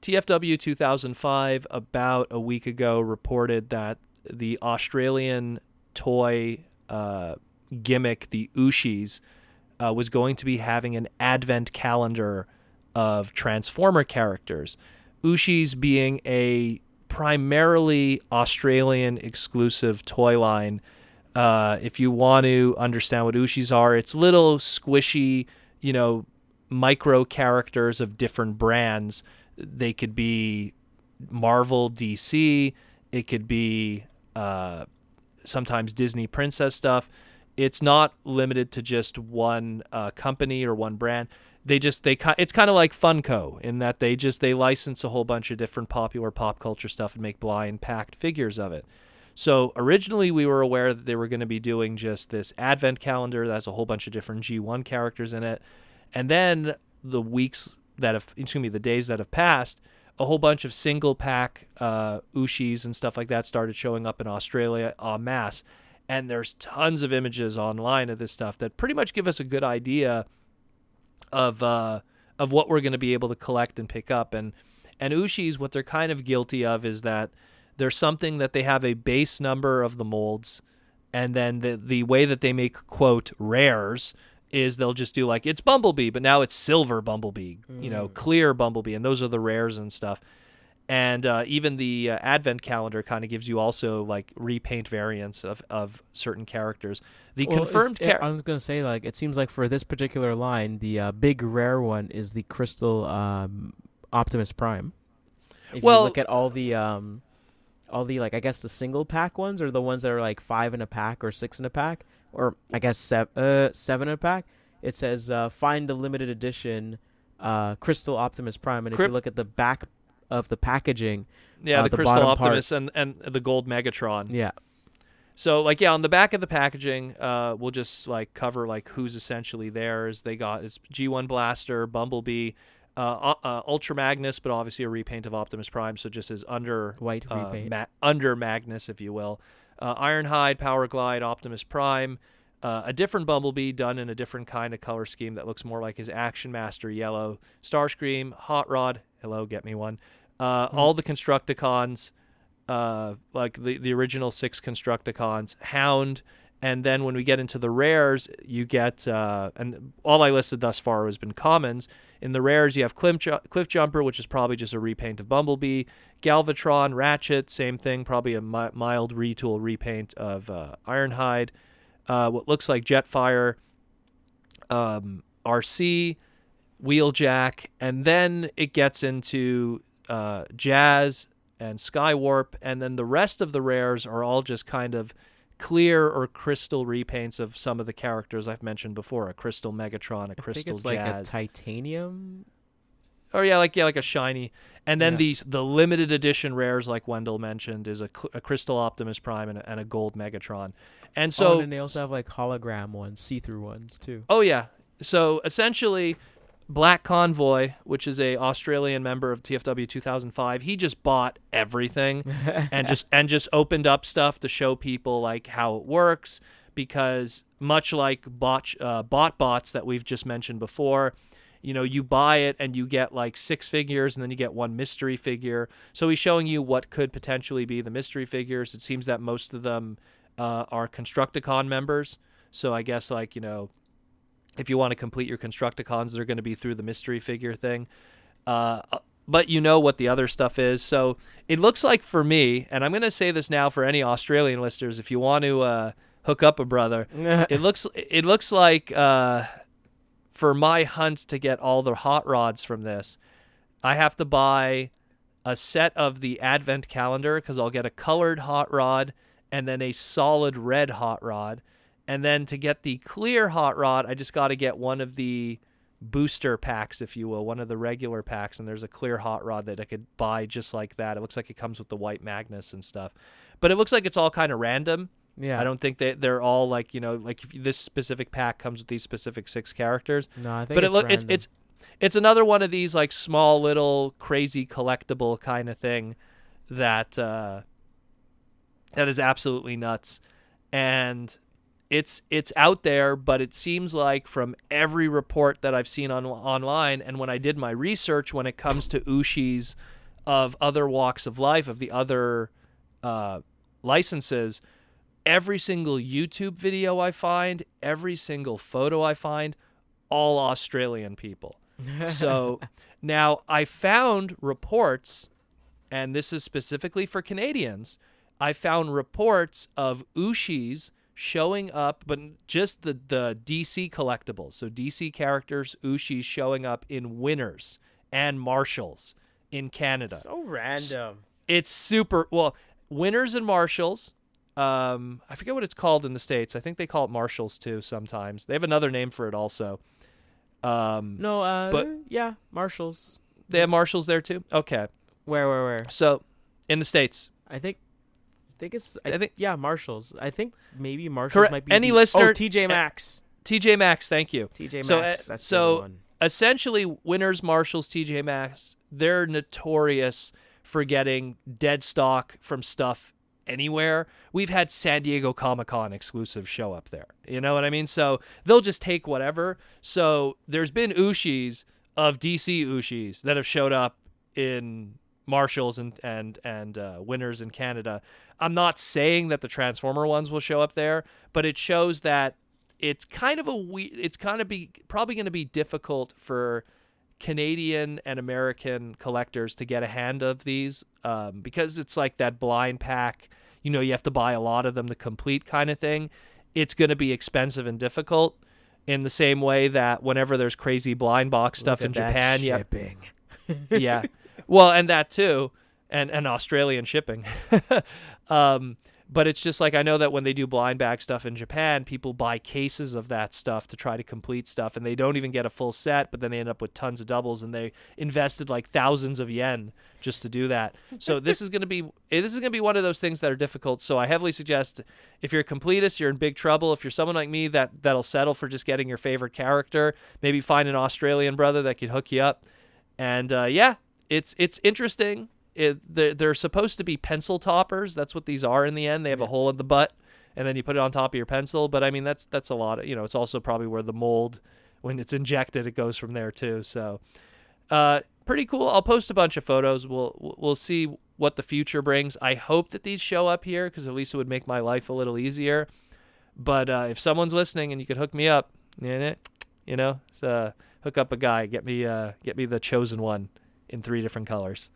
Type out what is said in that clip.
TFW 2005 about a week ago reported that the Australian toy gimmick, the Ooshies, was going to be having an advent calendar of Transformer characters. Ooshies being a primarily Australian exclusive toy line. If you want to understand what Ooshies are, it's little squishy, micro characters of different brands. They could be Marvel, DC. It could be sometimes Disney princess stuff. It's not limited to just one company or one brand. It's kind of like Funko in that they license a whole bunch of different popular pop culture stuff and make blind packed figures of it. So originally we were aware that they were going to be doing just this advent calendar that has a whole bunch of different G1 characters in it. And then the days that have passed, a whole bunch of single pack Ooshies and stuff like that started showing up in Australia en masse. And there's tons of images online of this stuff that pretty much give us a good idea of what we're going to be able to collect and pick up. And Ooshies, what they're kind of guilty of is that there's something that they have a base number of the molds, and then the way that they make, quote, rares is they'll just do like, it's Bumblebee, but now it's silver Bumblebee, clear Bumblebee, and those are the rares and stuff. And even the advent calendar kind of gives you also like repaint variants of certain characters. I was going to say, like, it seems like for this particular line, the big rare one is the Crystal Optimus Prime. If you look at all the like, I guess the single pack ones, or the ones that are like 5 in a pack or 6 in a pack, or I guess 7 in a pack, it says find the limited edition Crystal Optimus Prime. And if you look at the back of the packaging, the Crystal Optimus and the gold Megatron. Yeah. So like, on the back of the packaging, we'll just like cover like who's essentially theirs. They got it's G1 Blaster, Bumblebee, Ultra Magnus, but obviously a repaint of Optimus Prime, so just as under white repaint, under Magnus, if you will. Ironhide, Power Glide, Optimus Prime, a different Bumblebee done in a different kind of color scheme that looks more like his Action Master yellow, Starscream, Hot Rod, hello, get me one. All the Constructicons, like the original 6 Constructicons, Hound, and then when we get into the rares, you get, and all I listed thus far has been commons. In the rares, you have Cliff Jumper, which is probably just a repaint of Bumblebee, Galvatron, Ratchet, same thing, probably a mild retool repaint of Ironhide, what looks like Jetfire, RC, Wheeljack, and then it gets into Jazz and Skywarp, and then the rest of the rares are all just kind of clear or crystal repaints of some of the characters I've mentioned before, a Crystal Megatron, a Crystal Jazz. Like a titanium? Or like a shiny. And then the limited edition rares, like Wendell mentioned, is a Crystal Optimus Prime and a gold Megatron. And so and they also have like hologram ones, see-through ones too. Oh yeah. So essentially Black Convoy, which is a Australian member of TFW 2005, he just bought everything and just opened up stuff to show people like how it works, because much like bots that we've just mentioned before, you buy it and you get like 6 figures and then you get 1 mystery figure. So he's showing you what could potentially be the mystery figures. It seems that most of them are Constructicon members. So I guess like, if you want to complete your Constructicons, they're going to be through the mystery figure thing. But you know what the other stuff is. So it looks like for me, and I'm going to say this now for any Australian listeners, if you want to hook up a brother, it looks like for my hunt to get all the hot rods from this, I have to buy a set of the Advent calendar, because I'll get a colored hot rod and then a solid red hot rod. And then to get the clear hot rod, I just got to get one of the booster packs, if you will, one of the regular packs, and there's a clear hot rod that I could buy just like that. It looks like it comes with the white Magnus and stuff. But it looks like it's all kind of random. Yeah. I don't think they're all like, like if this specific pack comes with these specific 6 characters. No, I think it's another one of these like small little crazy collectible kind of thing that is absolutely nuts. And it's out there, but it seems like from every report that I've seen online, and when I did my research when it comes to Ooshies of other walks of life, of the other licenses, every single YouTube video I find, every single photo I find, all Australian people. So now I found reports, and this is specifically for Canadians, I found reports of Ooshies showing up, but just the DC collectibles. So DC characters, Ooshies showing up in Winners and Marshalls in Canada. So random. It's super, well, Winners and Marshalls, I forget what it's called in the States. I think they call it Marshalls too sometimes. They have another name for it also. But yeah, Marshalls. They have Marshalls there too? Okay. Where? So, in the States. I think yeah, Marshalls. I think maybe Marshalls might be any listener. TJ Maxx. TJ Maxx, thank you. TJ Maxx. That's the other one. Essentially, Winners, Marshalls, TJ Maxx, they're notorious for getting dead stock from stuff anywhere. We've had San Diego Comic-Con exclusive show up there. You know what I mean? So they'll just take whatever. So there's been Ooshies of DC Ooshies that have showed up in Marshalls and Winners in Canada. I'm not saying that the Transformer ones will show up there, but it shows that it's kind of probably going to be difficult for Canadian and American collectors to get a hand of these because it's like that blind pack. You know, you have to buy a lot of them to complete kind of thing. It's going to be expensive and difficult in the same way that whenever there's crazy blind box stuff in Japan, shipping. Yeah. Well, and that too, and Australian shipping. But it's just like I know that when they do blind bag stuff in Japan, people buy cases of that stuff to try to complete stuff, and they don't even get a full set, but then they end up with tons of doubles, and they invested like thousands of yen just to do that. So this is going to be one of those things that are difficult. So I heavily suggest if you're a completist, you're in big trouble. If you're someone like me that'll settle for just getting your favorite character, maybe find an Australian brother that could hook you up. And it's interesting. They're supposed to be pencil toppers. That's what these are in the end. They have a hole in the butt, and then you put it on top of your pencil. But I mean, that's a lot of, it's also probably where the mold, when it's injected, it goes from there too. So, pretty cool. I'll post a bunch of photos. We'll see what the future brings. I hope that these show up here because at least it would make my life a little easier. But if someone's listening and you could hook me up, hook up a guy, get me the chosen one in 3 different colors.